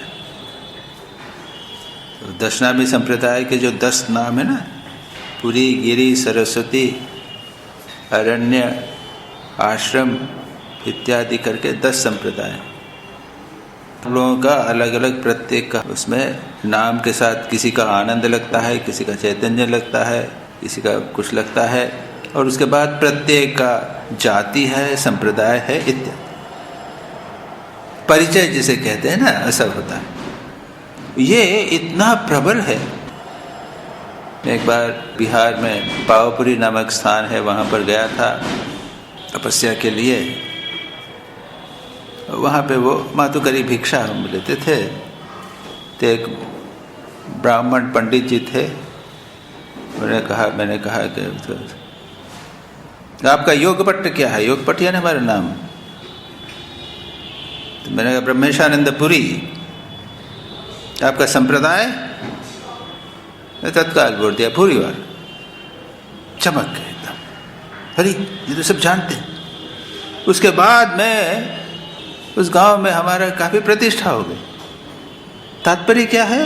तो दशनामी संप्रदाय के जो 10 नाम है ना, पुरी, गिरि, सरस्वती, अरण्य, आश्रम इत्यादि करके 10 संप्रदाय। हम लोगों का अलग अलग, प्रत्येक का उसमें नाम के साथ किसी का आनंद लगता है, किसी का चैतन्य लगता है, किसी का कुछ लगता है, और उसके बाद प्रत्येक का जाति है, संप्रदाय है इत्यादि। परिचय जिसे कहते हैं ना, ऐसा होता है। ये इतना प्रबल है। मैं एक बार बिहार में पावापुरी नामक स्थान है, वहाँ पर गया था तपस्या के लिए। वहाँ पे वो मातुकरी भिक्षा हम लेते थे। तो एक ब्राह्मण पंडित जी थे। मैंने कहा कि आपका योगपट्ट क्या है? योगपट्ट है ना हमारा नाम। तो मैंने कहा ब्रह्मेशानंद पुरी। आपका संप्रदाय? तत्काल बोल दिया भूरीवार। चमक गए एकदम, अरे ये तो सब जानते हैं। उसके बाद में उस गांव में हमारा काफी प्रतिष्ठा हो गई। तात्पर्य क्या है?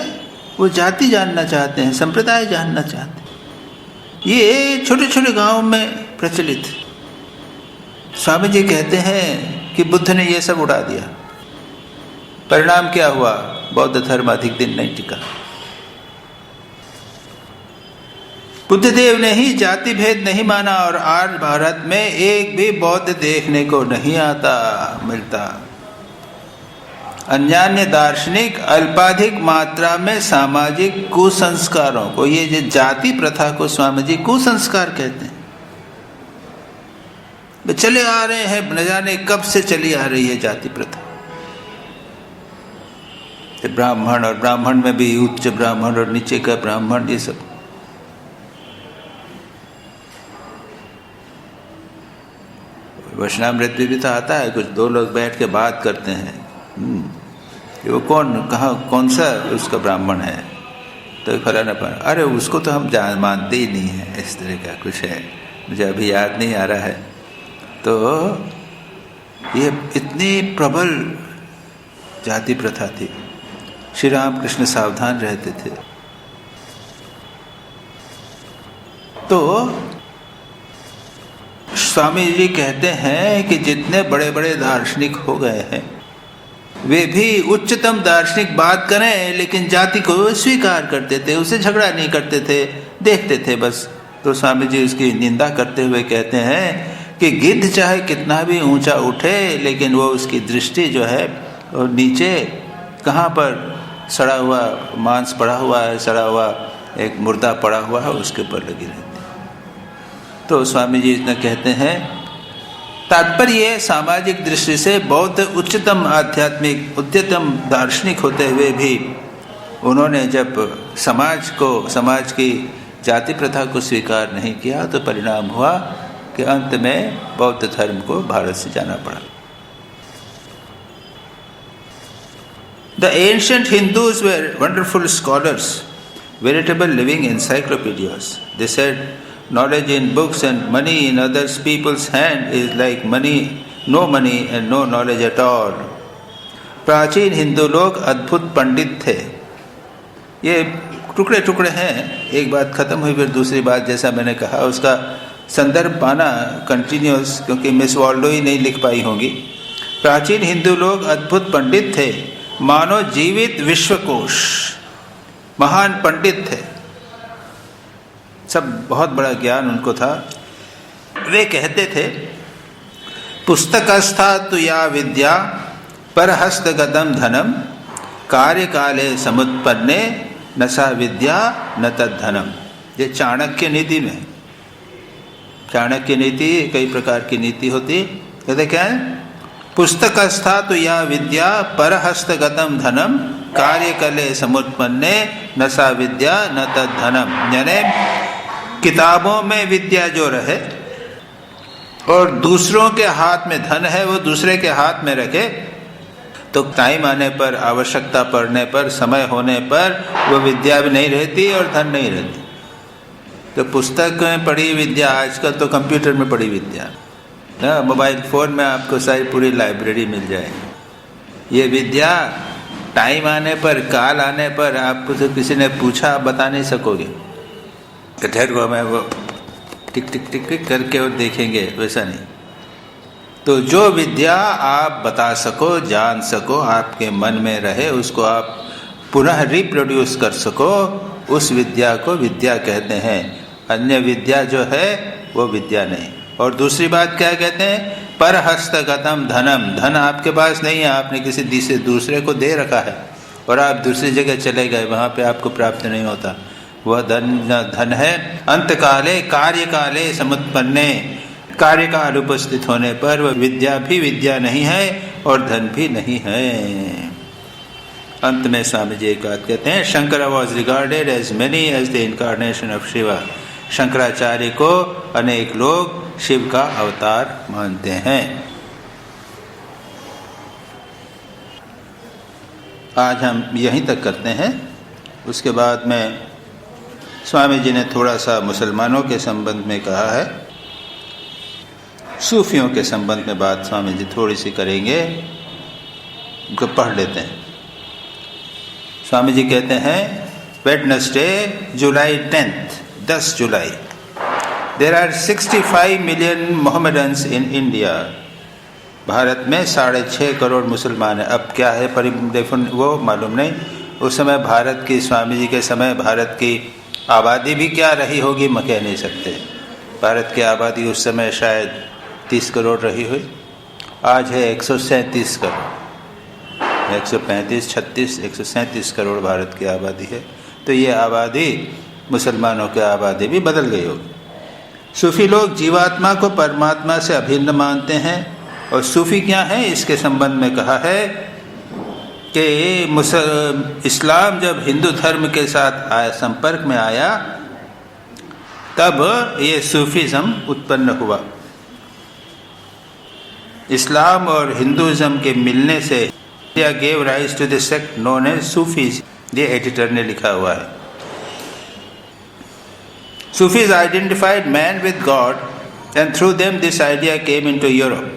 वो जाति जानना चाहते हैं, संप्रदाय जानना चाहते हैं। ये छोटे छोटे गांव में प्रचलित। स्वामी जी कहते हैं कि बुद्ध ने ये सब उड़ा दिया। परिणाम क्या हुआ? बौद्ध धर्म अधिक दिन नहीं टिका। बुद्धदेव ने ही जाति भेद नहीं माना, और आज भारत में एक भी बौद्ध देखने को नहीं मिलता। अन्यान्य दार्शनिक अल्पाधिक मात्रा में सामाजिक कुसंस्कारों को, ये जो जाति प्रथा को स्वामी जी कुसंस्कार कहते हैं। चले आ रहे हैं, न जाने कब से चली आ रही है जाति प्रथा। ब्राह्मण, और ब्राह्मण में भी उच्च ब्राह्मण और नीचे का ब्राह्मण, ये सब। वचनामृत भी तो आता है, कुछ 2 लोग बैठ के बात करते हैं कि वो कौन सा उसका ब्राह्मण है, तो फलाना पर, अरे उसको तो हम मानते ही नहीं है। इस तरह का कुछ है, मुझे अभी याद नहीं आ रहा है। तो ये इतनी प्रबल जाति प्रथा थी। श्री रामकृष्ण सावधान रहते थे। तो स्वामी जी कहते हैं कि जितने बड़े बड़े दार्शनिक हो गए हैं, वे भी उच्चतम दार्शनिक बात करें, लेकिन जाति को स्वीकार करते थे, उससे झगड़ा नहीं करते थे, देखते थे बस। तो स्वामी जी उसकी निंदा करते हुए कहते हैं कि गिद्ध चाहे कितना भी ऊंचा उठे, लेकिन वो उसकी दृष्टि जो है, और नीचे कहाँ पर सड़ा हुआ मांस पड़ा हुआ है, सड़ा हुआ एक मुर्दा पड़ा हुआ है, उसके ऊपर लगी रहती है। तो स्वामी जी इतना कहते हैं, तात्पर्य सामाजिक दृष्टि से बौद्ध उच्चतम आध्यात्मिक उद्यतम दार्शनिक होते हुए भी उन्होंने जब समाज की जाति प्रथा को स्वीकार नहीं किया, तो परिणाम हुआ कि अंत में बौद्ध धर्म को भारत से जाना पड़ा। The ancient Hindus were wonderful scholars, veritable living encyclopedias. They said, knowledge in books and money in other people's hand is like money, no money and no knowledge at all. प्राचीन हिंदू लोग अद्भुत पंडित थे। ये टुकड़े टुकड़े हैं, एक बात खत्म हुई फिर दूसरी बात, जैसा मैंने कहा उसका संदर्भ पाना कंटिन्यूस, क्योंकि मिस वॉल्डो ही नहीं लिख पाई होंगी। प्राचीन हिंदू लोग अद्भुत पंडित थे, मानो जीवित विश्वकोश, महान पंडित थे, सब बहुत बड़ा ज्ञान उनको था। वे कहते थे, पुस्तकस्था तु या विद्या परहस्तगतम धनम कार्य काले समुत्पन्ने न सा विद्या न तद्धनम। ये चाणक्य नीति में, चाणक्य नीति कई प्रकार की नीति होती। कहते क्या है, पुस्तकस्था तो या विद्या परहस्तगतम धनम कार्य कले समुत्पन्ने न सा विद्या न तद्धनम। यानी किताबों में विद्या जो रहे और दूसरों के हाथ में धन है वो दूसरे के हाथ में रखे, तो टाइम आने पर, आवश्यकता पड़ने पर, समय होने पर वो विद्या भी नहीं रहती और धन नहीं रहती। तो पुस्तक में पढ़ी विद्या, आजकल तो कंप्यूटर में पढ़ी विद्या, ना मोबाइल फ़ोन में आपको सारी पूरी लाइब्रेरी मिल जाएगी। ये विद्या टाइम आने पर, काल आने पर आपको तो किसी ने पूछा आप बता नहीं सकोगे। ठहर को मैं वो टिक टिक टिक टिक करके और देखेंगे, वैसा नहीं। तो जो विद्या आप बता सको, जान सको, आपके मन में रहे, उसको आप पुनः रिप्रोड्यूस कर सको, उस विद्या को विद्या कहते हैं। अन्य विद्या जो है वो विद्या नहीं। और दूसरी बात क्या कहते हैं, परहस्तगतम धनम। धन आपके पास नहीं है, आपने किसी दूसरे को दे रखा है और आप दूसरी जगह चले गए, वहाँ पे आपको प्राप्त नहीं होता। वह धन है अंतकाले कार्य काले समुत्पन्ने, कार्यकाल उपस्थित होने पर वह विद्या भी विद्या नहीं है और धन भी नहीं है। अंत में स्वामी जी एक बात कहते हैं, Shankar was regarded as many as the incarnation of Shiva. Shankaracharya को अनेक लोग शिव का अवतार मानते हैं। आज हम यहीं तक करते हैं। उसके बाद में स्वामी जी ने थोड़ा सा मुसलमानों के संबंध में कहा है, सूफियों के संबंध में बात स्वामी जी थोड़ी सी करेंगे, उनको पढ़ लेते हैं। स्वामी जी कहते हैं, Wednesday July 10 July, there are 65 million Mohammedans in India. Bharat में 6.5 करोड़ मुसलमान हैं। अब क्या है परिडेफन वो मालूम नहीं। उस समय भारत की, स्वामी जी के समय भारत की आबादी भी क्या रही होगी मैं कह नहीं सकते। भारत की आबादी उस समय शायद 30 करोड़ रही हुई, आज है 137 करोड़, 135, 36, 137 करोड़ भारत की आबादी है। तो ये आबादी, मुसलमानों की आबादी भी बदल गई होगी। सूफी लोग जीवात्मा को परमात्मा से अभिन्न मानते हैं। और सूफी क्या है, इसके संबंध में कहा है कि इस्लाम जब हिंदू धर्म के साथ संपर्क में आया, तब ये सूफीज़म उत्पन्न हुआ। इस्लाम और हिंदुज़म के मिलने से India gave rise to the sect known as Sufis. ये एडिटर ने लिखा हुआ है। Sufis identified man with God and through them this idea came into Europe.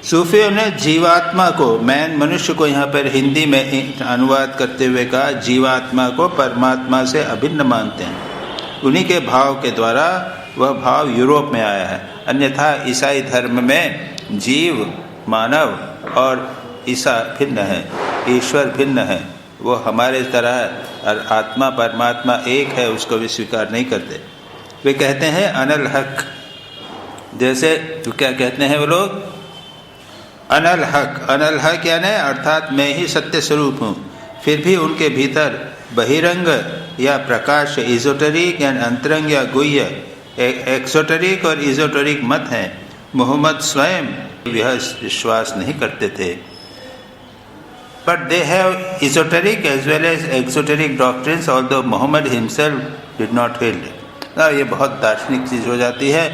सूफियों ने जीवात्मा को, मैन मनुष्य को यहाँ पर हिंदी में अनुवाद करते हुए कहा, जीवात्मा को परमात्मा से अभिन्न मानते हैं। उन्हीं के भाव के द्वारा वह भाव यूरोप में आया है। अन्यथा ईसाई धर्म में जीव, मानव और ईसा भिन्न है, ईश्वर भिन्न है। वो हमारे तरह और आत्मा परमात्मा एक है, उसको भी स्वीकार नहीं करते। वे कहते हैं अनल हक, जैसे तो क्या कहते हैं वो लोग, अनल हक। अनल हक यानी अर्थात मैं ही सत्य स्वरूप हूँ। फिर भी उनके भीतर बहिरंग या प्रकाश, इजोटरिक या अंतरंग या गुह्य, एक्सोटरिक और इजोटरिक मत हैं। मोहम्मद स्वयं यह विश्वास नहीं करते थे। But they have esoteric as well as exoteric doctrines, although Muhammad himself did not hold it. ये बहुत दार्शनिक चीज़ हो जाती है।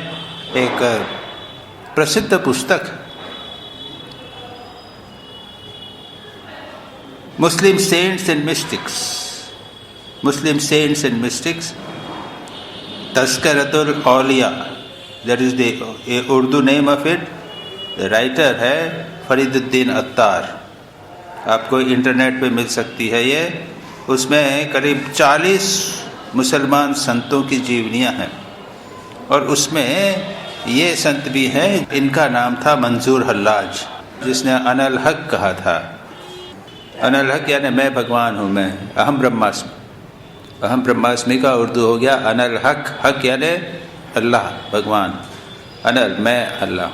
एक प्रसिद्ध पुस्तक Muslim saints and mystics, Muslim saints and mystics, Tazkiratul Auliya, that is the Urdu name of it. The writer है फरीदुद्दीन अत्तार, आपको इंटरनेट पे मिल सकती है ये। उसमें करीब 40 मुसलमान संतों की जीवनियाँ हैं और उसमें ये संत भी हैं, इनका नाम था मंजूर हल्लाज, जिसने अनल हक कहा था। अनल हक यानी मैं भगवान हूँ, मैं अहम ब्रह्मास्मि। अहम ब्रह्मास्मि का उर्दू हो गया अनल हक। हक यानी अल्लाह, भगवान। अनल, मैं अल्लाह।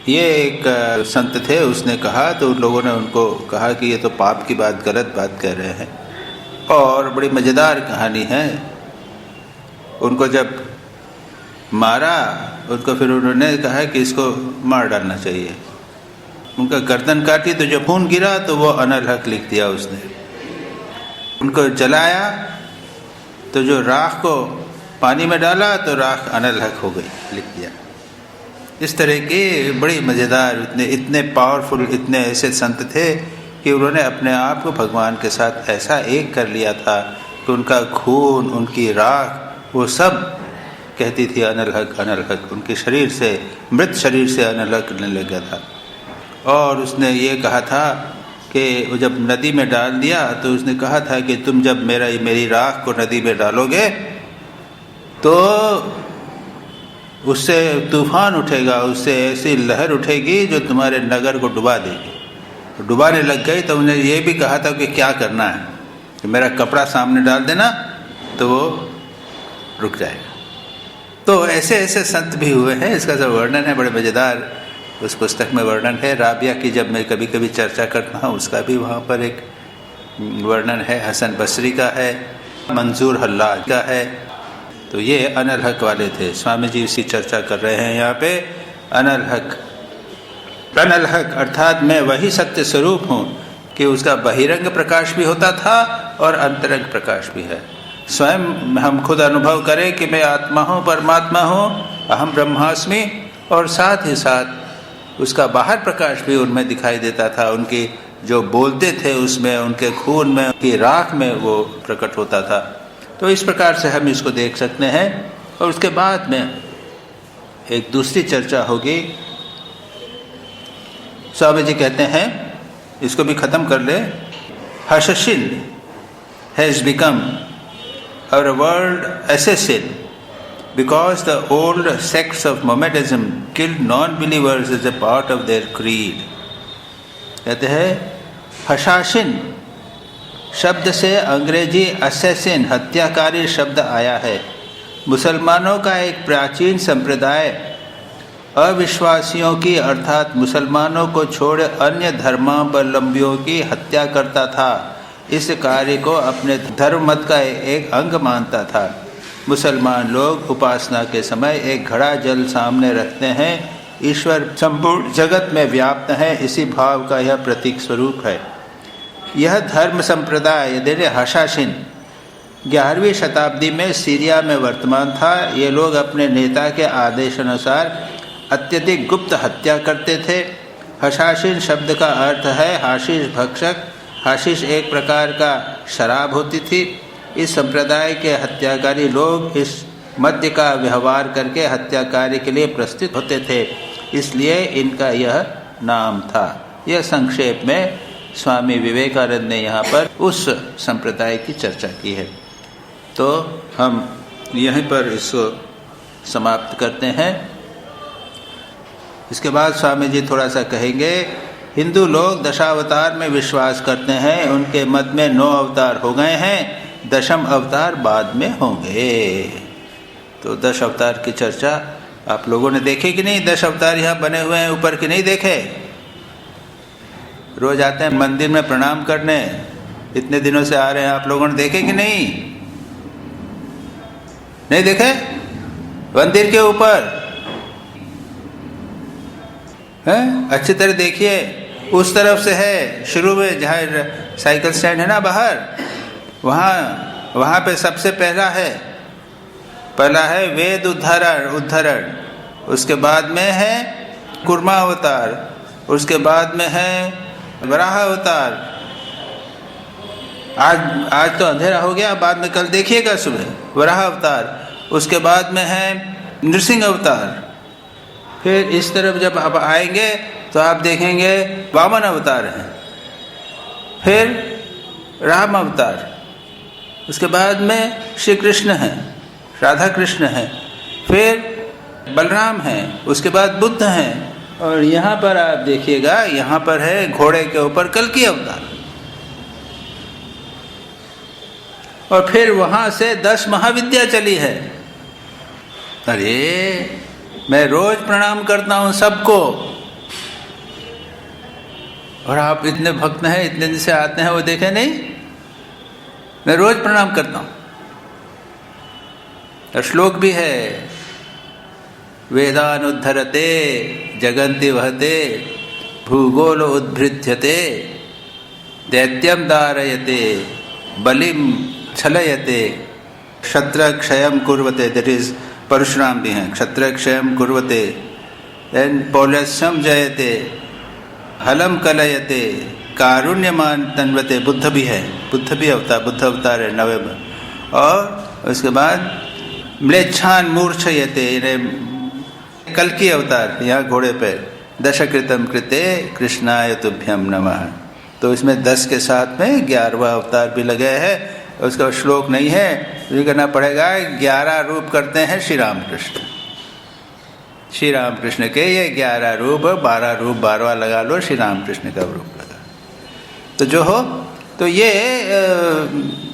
ये एक संत थे, उसने कहा तो उन लोगों ने उनको कहा कि ये तो पाप की बात, गलत बात कह रहे हैं। और बड़ी मज़ेदार कहानी है। उनको जब मारा, उनको फिर उन्होंने कहा कि इसको मार डालना चाहिए। उनका गर्दन काटी तो जब खून गिरा तो वो अनल हक लिख दिया उसने। उनको जलाया तो जो राख को पानी में डाला तो राख अनल हक हो गई, लिख दिया। इस तरह के बड़ी मज़ेदार, इतने पावरफुल, इतने ऐसे संत थे कि उन्होंने अपने आप को भगवान के साथ ऐसा एक कर लिया था कि उनका खून, उनकी राख, वो सब कहती थी अनल हक, अनल हक। उनके शरीर से, मृत शरीर से अनल हक करने लग गया था। और उसने ये कहा था कि वो जब नदी में डाल दिया तो उसने कहा था कि तुम जब मेरी राख को नदी में डालोगे तो उससे तूफान उठेगा, उससे ऐसी लहर उठेगी जो तुम्हारे नगर को डुबा देगी। डुबाने लग गई तो उन्हें ये भी कहा था कि क्या करना है, कि मेरा कपड़ा सामने डाल देना तो वो रुक जाएगा। तो ऐसे ऐसे संत भी हुए हैं। इसका जो वर्णन है बड़े मज़ेदार उस पुस्तक में वर्णन है। राबिया की जब मैं कभी कभी चर्चा करता हूँ उसका भी वहाँ पर एक वर्णन है। हसन बसरी का है, मंजूर हल्लाज का है। तो ये अनल हक वाले थे। स्वामी जी इसी चर्चा कर रहे हैं यहाँ पे। अनल हक, अनल हक अर्थात मैं वही सत्य स्वरूप हूँ कि उसका बहिरंग प्रकाश भी होता था और अंतरंग प्रकाश भी है। स्वयं हम खुद अनुभव करें कि मैं आत्मा हूँ, परमात्मा हूँ, अहम ब्रह्मास्मि, और साथ ही साथ उसका बाहर प्रकाश भी उनमें दिखाई देता था। उनकी जो बोलते थे उसमें, उनके खून में, उनकी राख में वो प्रकट होता था। तो इस प्रकार से हम इसको देख सकते हैं। और उसके बाद में एक दूसरी चर्चा होगी। स्वामी जी कहते हैं, इसको भी ख़त्म कर ले। हर्षशिन has become our world assassin because the old sects of Mohammedism killed non-believers as a part of their creed. कहते हैं हशाशिन शब्द से अंग्रेजी असैसिन, हत्याकारी शब्द आया है। मुसलमानों का एक प्राचीन संप्रदाय अविश्वासियों की अर्थात मुसलमानों को छोड़ अन्य धर्मावलंबियों की हत्या करता था। इस कार्य को अपने धर्म मत का एक अंग मानता था। मुसलमान लोग उपासना के समय एक घड़ा जल सामने रखते हैं। ईश्वर संपूर्ण जगत में व्याप्त है, इसी भाव का यह प्रतीक स्वरूप है। यह धर्म संप्रदाय यदि हशाशिन 11वीं शताब्दी में सीरिया में वर्तमान था। ये लोग अपने नेता के आदेशानुसार अत्यधिक गुप्त हत्या करते थे। हशाशिन शब्द का अर्थ है हाशिश भक्षक। हाशिश एक प्रकार का शराब होती थी। इस संप्रदाय के हत्याकारी लोग इस मद्य का व्यवहार करके हत्या कार्य के लिए प्रस्तुत होते थे, इसलिए इनका यह नाम था। यह संक्षेप में स्वामी विवेकानंद ने यहाँ पर उस संप्रदाय की चर्चा की है। तो हम यहीं पर इसको समाप्त करते हैं। इसके बाद स्वामी जी थोड़ा सा कहेंगे। हिंदू लोग दशावतार में विश्वास करते हैं। उनके मत में 9 अवतार हो गए हैं, 10वें अवतार बाद में होंगे। तो 10 अवतार की चर्चा आप लोगों ने देखे कि नहीं? 10 अवतार यहाँ बने हुए हैं ऊपर कि नहीं देखे? रोज आते हैं मंदिर में प्रणाम करने, इतने दिनों से आ रहे हैं, आप लोगों ने देखे कि नहीं? नहीं देखे? मंदिर के ऊपर है, अच्छी तरह देखिए। उस तरफ से है, शुरू में जहाँ साइकिल स्टैंड है ना बाहर, वहाँ पे सबसे पहला है वेद उद्धरण, उसके बाद में है कुर्मा अवतार, उसके बाद में है वराह अवतार। आज तो अंधेरा हो गया, बाद में कल देखिएगा सुबह वराह अवतार। उसके बाद में है नृसिंह अवतार। फिर इस तरफ जब आप आएंगे तो आप देखेंगे वामन अवतार हैं, फिर राम अवतार, उसके बाद में श्री कृष्ण हैं, राधा कृष्ण हैं। फिर बलराम हैं, उसके बाद बुद्ध हैं, और यहाँ पर आप देखिएगा, यहाँ पर है घोड़े के ऊपर कल्कि अवतार। और फिर वहाँ से 10 महाविद्या चली है। अरे मैं रोज प्रणाम करता हूँ सबको, और आप इतने भक्त हैं, इतने दिन से आते हैं, वो देखे नहीं? मैं रोज प्रणाम करता हूँ। और श्लोक भी है, वेदानुद्धरते जगन्ति वहते भूगोल उद्भृत्यते दैत्यम दारयते बलिम छलयते क्षत्रक्षयम कुर्वते। दैट इज परशुराम भी हैं, क्षत्रक्षयम कुर्वते। देन पौलस्यम जयते हलम कलयते कारुण्यमान तन्वते। बुद्ध भी है, बुद्ध भी अवतार, बुद्ध अवतार है 9वें। और उसके बाद म्लेच्छान मूर्छयते, कल्कि अवतार, यहाँ घोड़े पे। दशकृतम कृते कृष्णाय तुभ्यम नमः। तो इसमें 10 के साथ में 11वां अवतार भी लगे हैं। उसका श्लोक नहीं है, ये करना पड़ेगा। 11 रूप करते हैं श्री रामकृष्ण। श्री रामकृष्ण के ये 11 रूप, 12 रूप 12वां लगा लो, श्री रामकृष्ण का रूप लगा। तो जो हो, तो ये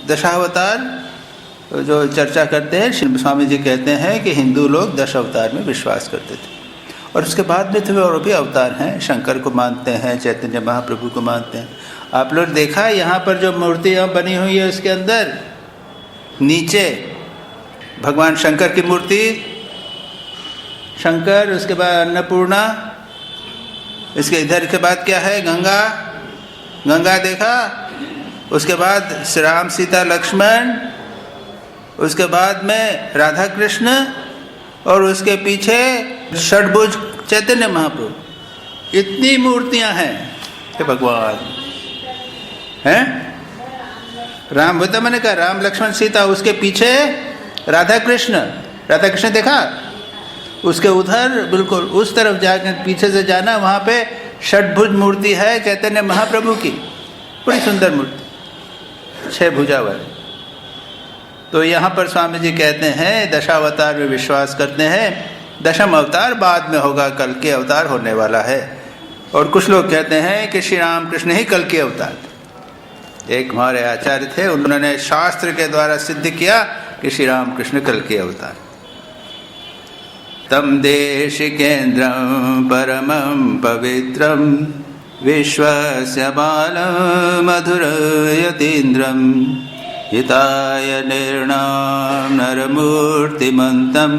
दशावतार जो चर्चा करते हैं, स्वामी जी कहते हैं कि हिंदू लोग 10 अवतार में विश्वास करते थे। और उसके बाद में तो और भी अवतार हैं, शंकर को मानते हैं, चैतन्य महाप्रभु को मानते हैं। आप लोग देखा यहाँ पर जो मूर्तियाँ बनी हुई है, उसके अंदर नीचे भगवान शंकर की मूर्ति, शंकर, उसके बाद अन्नपूर्णा, इसके इधर के बाद क्या है, गंगा, गंगा देखा, उसके बाद श्री राम सीता लक्ष्मण, उसके बाद में राधा कृष्ण, और उसके पीछे षडभुज चैतन्य महाप्रभु। इतनी मूर्तियां हैं कि भगवान हैं। राम बुद्ध, मैंने कहा राम लक्ष्मण सीता, उसके पीछे राधा कृष्ण। राधा कृष्ण देखा, उसके उधर बिल्कुल उस तरफ जाकर पीछे से जाना, वहाँ पे षडभुज मूर्ति है चैतन्य महाप्रभु की, बड़ी सुंदर मूर्ति, 6 भुजा वाली। तो यहाँ पर स्वामी जी कहते हैं दशावतार में विश्वास करते हैं। 10वां अवतार बाद में होगा, कल के अवतार होने वाला है। और कुछ लोग कहते हैं कि श्री राम कृष्ण ही कल के अवतार थे। एक हमारे आचार्य थे, उन्होंने शास्त्र के द्वारा सिद्ध किया कि श्री राम कृष्ण कल के अवतार। तम देशिकेन्द्रं परमं पवित्रं विश्वस्य बालं मधुरयतीन्द्रं हिताय निर्णां नरमूर्तिमन्तं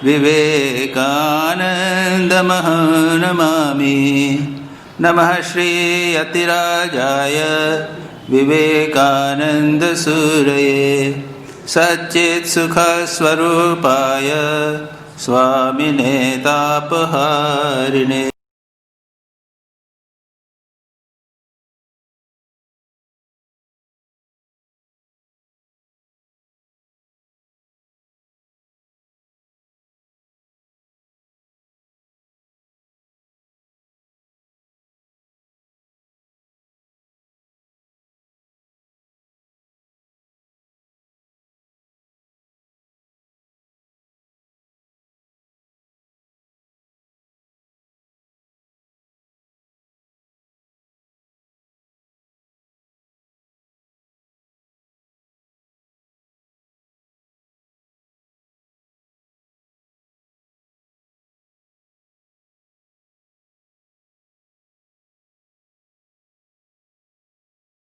विवेकानन्दमहं नमामि। नमः श्री यतिराजाय विवेकानन्दसूरये सच्चित्सुखस्वरूपाय स्वामिने तापहारिणे।